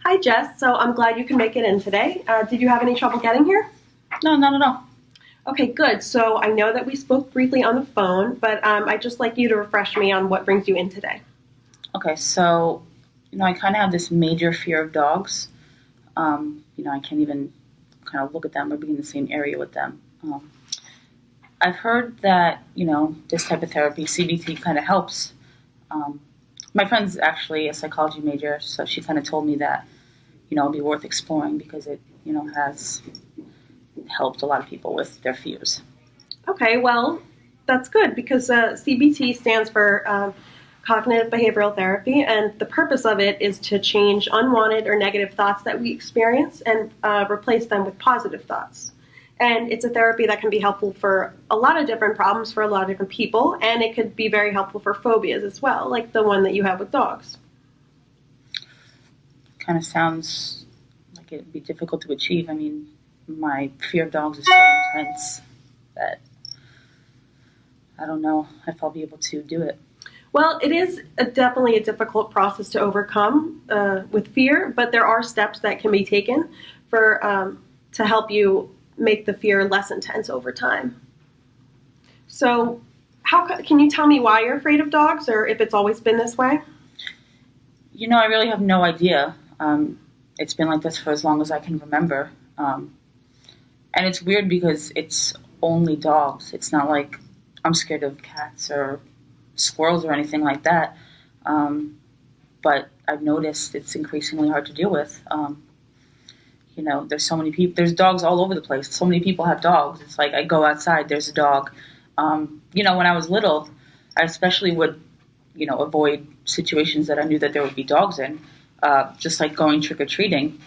Hi, Jess. So I'm glad you can make it in today. Did you have any trouble getting here? No, not at all. Okay, good. So I know that we spoke briefly on the phone, but I'd just like you to refresh me on what brings you in today. Okay, so, I kind of have this major fear of dogs. I can't even kind of look at them or be in the same area with them. I've heard that, this type of therapy, CBT, kind of helps. Um, my friend's actually a psychology major, so she kind of told me that, it'd be worth exploring because it, has helped a lot of people with their fears. Okay, well, that's good because CBT stands for cognitive behavioral therapy, and the purpose of it is to change unwanted or negative thoughts that we experience and replace them with positive thoughts. And it's a therapy that can be helpful for a lot of different problems for a lot of different people, and it could be very helpful for phobias as well, like the one that you have with dogs. Kind of sounds like it'd be difficult to achieve. I mean, my fear of dogs is so intense that I don't know if I'll be able to do it. Well, it is definitely a difficult process to overcome with fear, but there are steps that can be taken for to help you make the fear less intense over time. So, can you tell me why you're afraid of dogs, or if it's always been this way? I really have no idea. It's been like this for as long as I can remember. And it's weird because it's only dogs. It's not like I'm scared of cats or squirrels or anything like that. But I've noticed it's increasingly hard to deal with. There's so many people, there's dogs all over the place. So many people have dogs. It's like I go outside, there's a dog. When I was little, I especially would, avoid situations that I knew that there would be dogs in. Just like going trick-or-treating,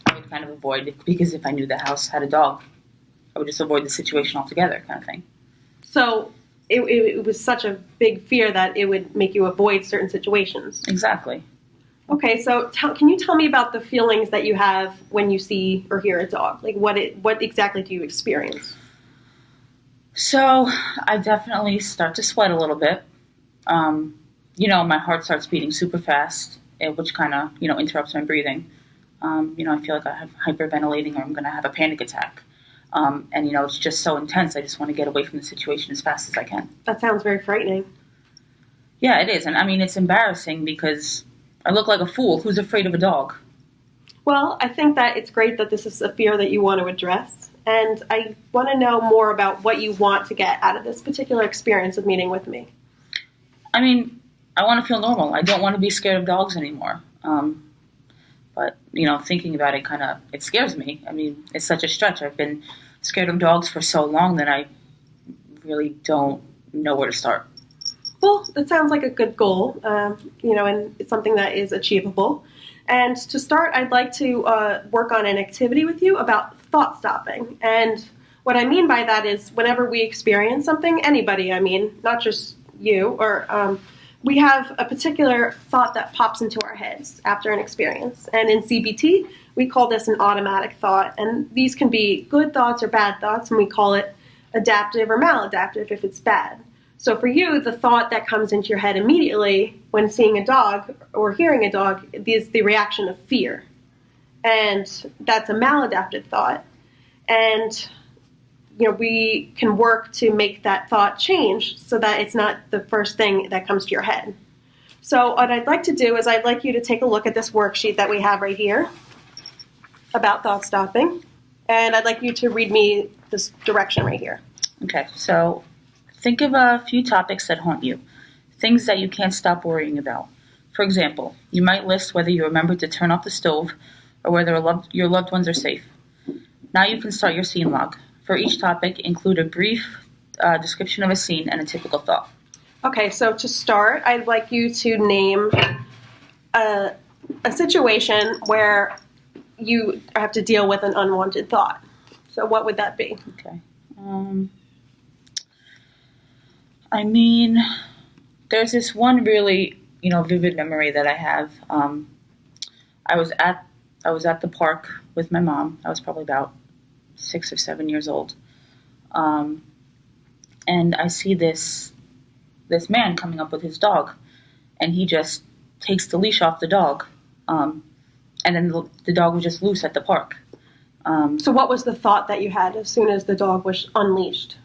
I would kind of avoid it because if I knew the house had a dog, I would just avoid the situation altogether kind of thing. So, it was such a big fear that it would make you avoid certain situations. Exactly. Okay, so can you tell me about the feelings that you have when you see or hear a dog? Like, what exactly do you experience? So I definitely start to sweat a little bit. My heart starts beating super fast, which kind of, interrupts my breathing. I feel like I'm hyperventilating or I'm going to have a panic attack. And it's just so intense. I just want to get away from the situation as fast as I can. That sounds very frightening. Yeah, it is. And I mean, it's embarrassing because I look like a fool who's afraid of a dog. Well, I think that it's great that this is a fear that you want to address. And I want to know more about what you want to get out of this particular experience of meeting with me. I mean, I want to feel normal. I don't want to be scared of dogs anymore. But, thinking about it it scares me. I mean, it's such a stretch. I've been scared of dogs for so long that I really don't know where to start. Well, that sounds like a good goal, and it's something that is achievable. And to start, I'd like to work on an activity with you about thought stopping. And what I mean by that is whenever we experience something, anybody, I mean, not just you, or we have a particular thought that pops into our heads after an experience. And in CBT, we call this an automatic thought. And these can be good thoughts or bad thoughts, and we call it adaptive or maladaptive if it's bad. So for you, the thought that comes into your head immediately when seeing a dog or hearing a dog is the reaction of fear. And that's a maladaptive thought. And we can work to make that thought change so that it's not the first thing that comes to your head. So what I'd like to do is I'd like you to take a look at this worksheet that we have right here about thought stopping. And I'd like you to read me this direction right here. Okay, so think of a few topics that haunt you, things that you can't stop worrying about. For example, you might list whether you remembered to turn off the stove or whether your loved ones are safe. Now you can start your scene log. For each topic, include a brief description of a scene and a typical thought. Okay, so to start, I'd like you to name a situation where you have to deal with an unwanted thought. So what would that be? Okay. I mean, there's this one really, vivid memory that I have. I was at the park with my mom. I was probably about 6 or 7 years old, and I see this man coming up with his dog, and he just takes the leash off the dog. and then the dog was just loose at the park. So what was the thought that you had as soon as the dog was unleashed?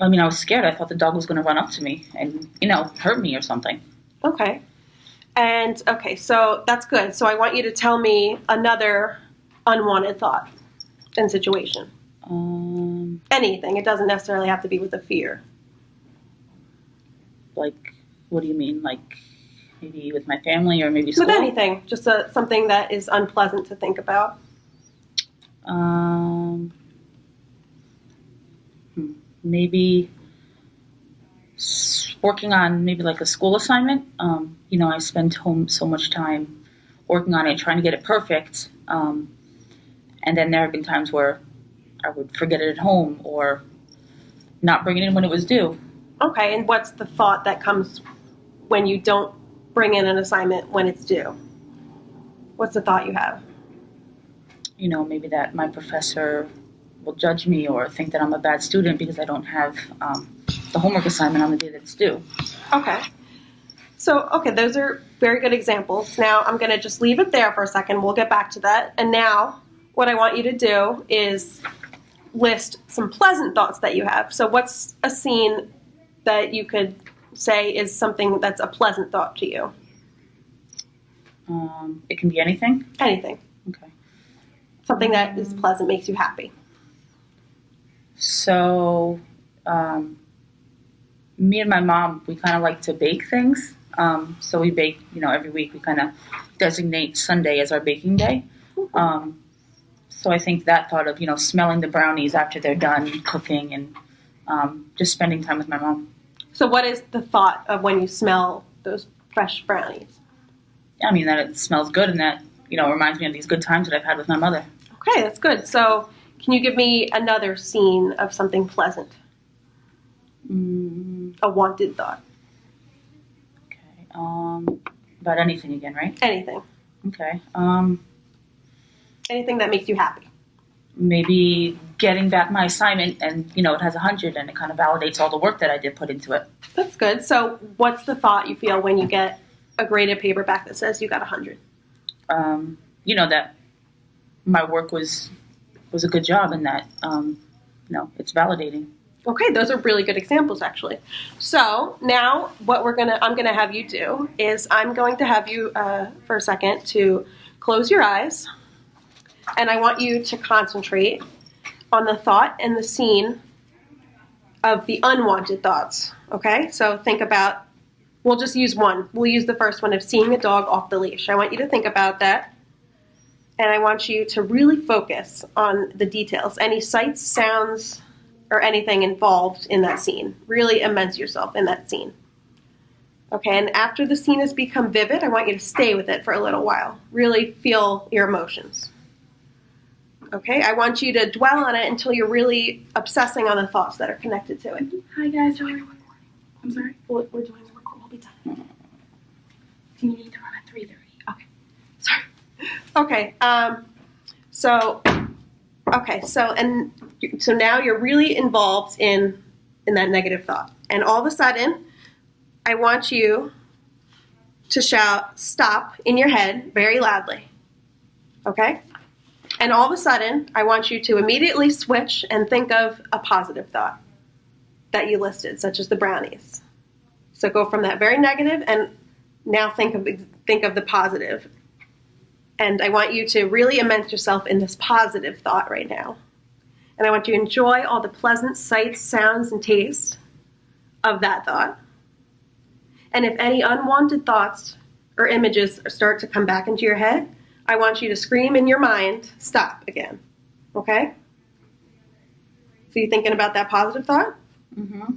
I mean, I was scared. I thought the dog was going to run up to me and, hurt me or something. Okay. And, okay, so that's good. So I want you to tell me another unwanted thought and situation. Anything. It doesn't necessarily have to be with a fear. Like, what do you mean? Like, maybe with my family or maybe school? With anything. Just something that is unpleasant to think about. Maybe working on maybe like a school assignment. I spend home so much time working on it, trying to get it perfect. And then there have been times where I would forget it at home or not bring it in when it was due. Okay, and what's the thought that comes when you don't bring in an assignment when it's due? What's the thought you have? Maybe that my professor will judge me or think that I'm a bad student because I don't have the homework assignment on the day that it's due. Okay. So, those are very good examples. Now, I'm going to just leave it there for a second. We'll get back to that. And now, what I want you to do is list some pleasant thoughts that you have. So, what's a scene that you could say is something that's a pleasant thought to you? It can be anything? Anything. Okay. Something that is pleasant, makes you happy. So, me and my mom, we kind of like to bake things. So we bake, every week. We kind of designate Sunday as our baking day. So I think that thought of, smelling the brownies after they're done cooking and just spending time with my mom. So what is the thought of when you smell those fresh brownies? I mean, that it smells good and that, reminds me of these good times that I've had with my mother. Okay, that's good. So can you give me another scene of something pleasant? A wanted thought. Okay. About anything again, right? Anything. Okay. Anything that makes you happy. Maybe getting back my assignment and, it has 100 and it kind of validates all the work that I did put into it. That's good. So what's the thought you feel when you get a graded paper back that says you got 100? That my work was a good job and that, it's validating. Okay, those are really good examples, actually. So now what I'm gonna have you do is I'm going to have you for a second to close your eyes, and I want you to concentrate on the thought and the scene of the unwanted thoughts. Okay, so think about. We'll just use one. We'll use the first one of seeing a dog off the leash. I want you to think about that, and I want you to really focus on the details, any sights, sounds, or anything involved in that scene. Really immerse yourself in that scene. Okay, and after the scene has become vivid, I want you to stay with it for a little while. Really feel your emotions. Okay, I want you to dwell on it until you're really obsessing on the thoughts that are connected to it. Hi guys, are we recording? I'm sorry? We're doing the record. We'll be done. Do you need to run at 3:30? Okay, sorry. Okay, so now you're really involved in that negative thought. And all of a sudden, I want you to shout stop in your head very loudly. Okay? And all of a sudden, I want you to immediately switch and think of a positive thought that you listed, such as the brownies. So go from that very negative and now think of the positive. And I want you to really immerse yourself in this positive thought right now. And I want you to enjoy all the pleasant sights, sounds, and tastes of that thought. And if any unwanted thoughts or images start to come back into your head, I want you to scream in your mind, stop again. Okay? So you thinking about that positive thought? Mm-hmm.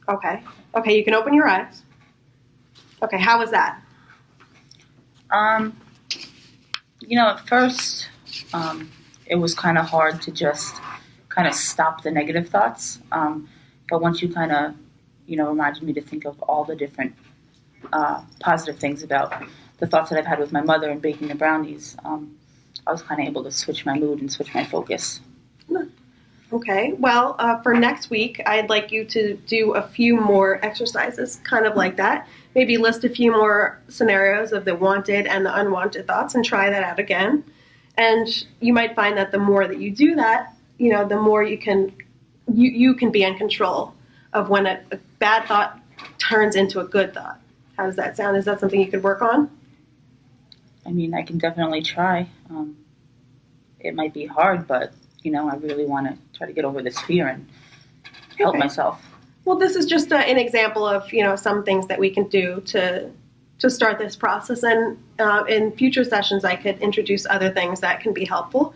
Okay. Okay, you can open your eyes. Okay, how was that? At first, it was kind of hard to just kind of stop the negative thoughts. But once you kind of, reminded me to think of all the different positive things about the thoughts that I've had with my mother and baking the brownies, I was kind of able to switch my mood and switch my focus. Okay, well, for next week, I'd like you to do a few more exercises, kind of like that. Maybe list a few more scenarios of the wanted and the unwanted thoughts and try that out again. And you might find that the more that you do that, the more you can be in control of when a bad thought turns into a good thought. How does that sound? Is that something you could work on? I mean, I can definitely try. It might be hard, but I really want to try to get over this fear and help Okay. myself. Well, this is just an example of some things that we can do to start this process. And in future sessions, I could introduce other things that can be helpful.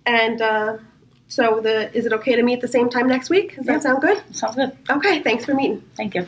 And is it okay to meet at the same time next week? Does that sound good? Sounds good. Okay, thanks for meeting. Thank you.